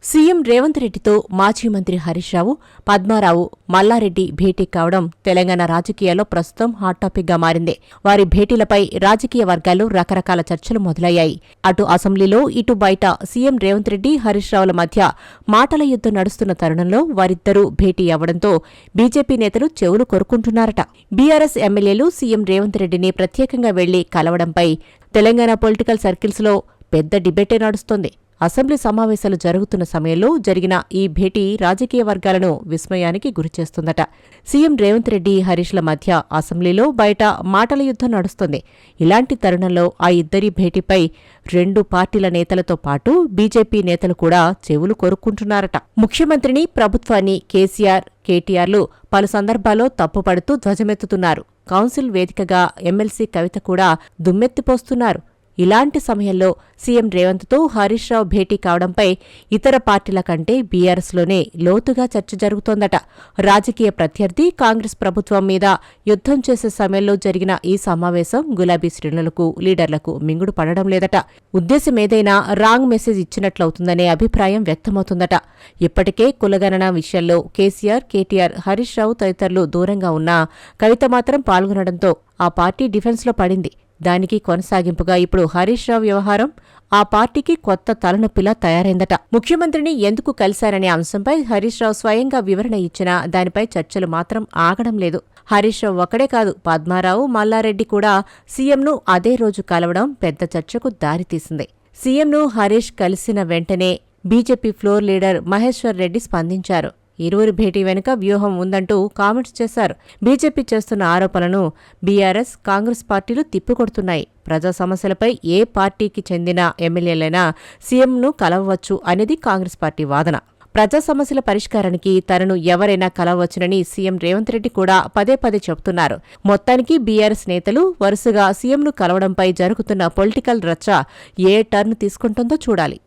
CM Revanth రెడ్డితో మాజీ మంత్రి హరీష్ రావు, పద్మారావు, మల్లారెడ్డి భేటీ కావడం తెలంగాణ రాజకీయాల్లో ప్రస్తుతం హాట్ టాపిక్ గా మారింది. వారి భేటీలపై రాజకీయ వర్గాల్లో రకరకాల చర్చలు మొదలయ్యాయి. అటు అసెంబ్లీలో, ఇటు బయట సీఎం రేవంత్ రెడ్డి, హరీష్ రావుల మధ్య మాటల యుద్ధం నడుస్తున్న తరుణంలో వారిద్దరూ భేటీ అవ్వడంతో బీజేపీ నేతలు చెవులు కొరుకుంటున్నారట. బీఆర్ఎస్ ఎమ్మెల్యేలు సీఎం రేవంత్ రెడ్డిని ప్రత్యేకంగా వెళ్లి కలవడంపై తెలంగాణ పొలిటికల్ సర్కిల్స్లో పెద్ద డిబేటే నడుస్తోంది. అసెంబ్లీ సమావేశాలు జరుగుతున్న సమయంలో జరిగిన ఈ భేటీ రాజకీయ వర్గాలను విస్మయానికి గురిచేస్తుందట. సీఎం రేవంత్ రెడ్డి, హరీష్ల మధ్య అసెంబ్లీలో, బయట మాటల యుద్ధం నడుస్తుంది. ఇలాంటి తరుణంలో ఆ ఇద్దరి భేటీపై రెండు పార్టీల నేతలతో పాటు బీజేపీ నేతలు కూడా చెవులు కొరుక్కుంటున్నారట. ముఖ్యమంత్రిని, ప్రభుత్వాన్ని కేసీఆర్, కేటీఆర్లు పలు సందర్భాల్లో తప్పుపడుతూ ధ్వజమెత్తుతున్నారు. కౌన్సిల్ వేదికగా ఎమ్మెల్సీ కవిత కూడా దుమ్మెత్తిపోస్తున్నారు. ఇలాంటి సమయంలో సీఎం రేవంత్తో హరీష్ రావు భేటీ కావడంపై ఇతర పార్టీల కంటే బీఆర్ఎస్లోనే లోతుగా చర్చ జరుగుతోందట. రాజకీయ ప్రత్యర్థి కాంగ్రెస్ ప్రభుత్వం మీద యుద్ధం చేసే సమయంలో జరిగిన ఈ సమావేశం గులాబీ శ్రేణులకు, లీడర్లకు మింగుడు పడడం లేదట. ఉద్దేశమేదైనా రాంగ్ మెసేజ్ ఇచ్చినట్లవుతుందనే అభిప్రాయం వ్యక్తమవుతుందట. ఇప్పటికే కులగణన విషయంలో కేసీఆర్, కేటీఆర్, హరీష్ రావు తదితరులు దూరంగా ఉన్నా కవిత మాత్రం పాల్గొనడంతో ఆ పార్టీ డిఫెన్స్లో పడింది. దానికి కొనసాగింపుగా ఇప్పుడు హరీష్ రావు వ్యవహారం ఆ పార్టీకి కొత్త తలనొప్పిలా తయారైందట. ముఖ్యమంత్రిని ఎందుకు కలిశారనే అంశంపై హరీష్ రావు స్వయంగా వివరణ ఇచ్చినా దానిపై చర్చలు మాత్రం ఆగడం లేదు. హరీష్ రావు ఒక్కడే కాదు, పద్మారావు, మల్లారెడ్డి కూడా సీఎంను అదే రోజు కలవడం పెద్ద చర్చకు దారితీసింది. సీఎంను హరీష్ కలిసిన వెంటనే BJP floor leader Maheshwar Reddy స్పందించారు. ఇరువురి భేటీ వెనుక వ్యూహం ఉందంటూ కామెంట్స్ చేశారు. బీజేపీ చేస్తున్న ఆరోపణలను బీఆర్ఎస్, కాంగ్రెస్ పార్టీలు తిప్పికొడుతున్నాయి. ప్రజా సమస్యలపై ఏ పార్టీకి చెందిన ఎమ్మెల్యేలైనా సీఎంను కలవవచ్చు అనేది కాంగ్రెస్ పార్టీ వాదన. ప్రజా సమస్యల పరిష్కారానికి తనను ఎవరైనా కలవచ్చునని సీఎం రేవంత్ రెడ్డి కూడా పదే పదే చెబుతున్నారు. మొత్తానికి బీఆర్ఎస్ నేతలు వరుసగా సీఎంను కలవడంపై జరుగుతున్న పొలిటికల్ రచ్చ ఏ టర్న్ తీసుకుంటుందో చూడాలి.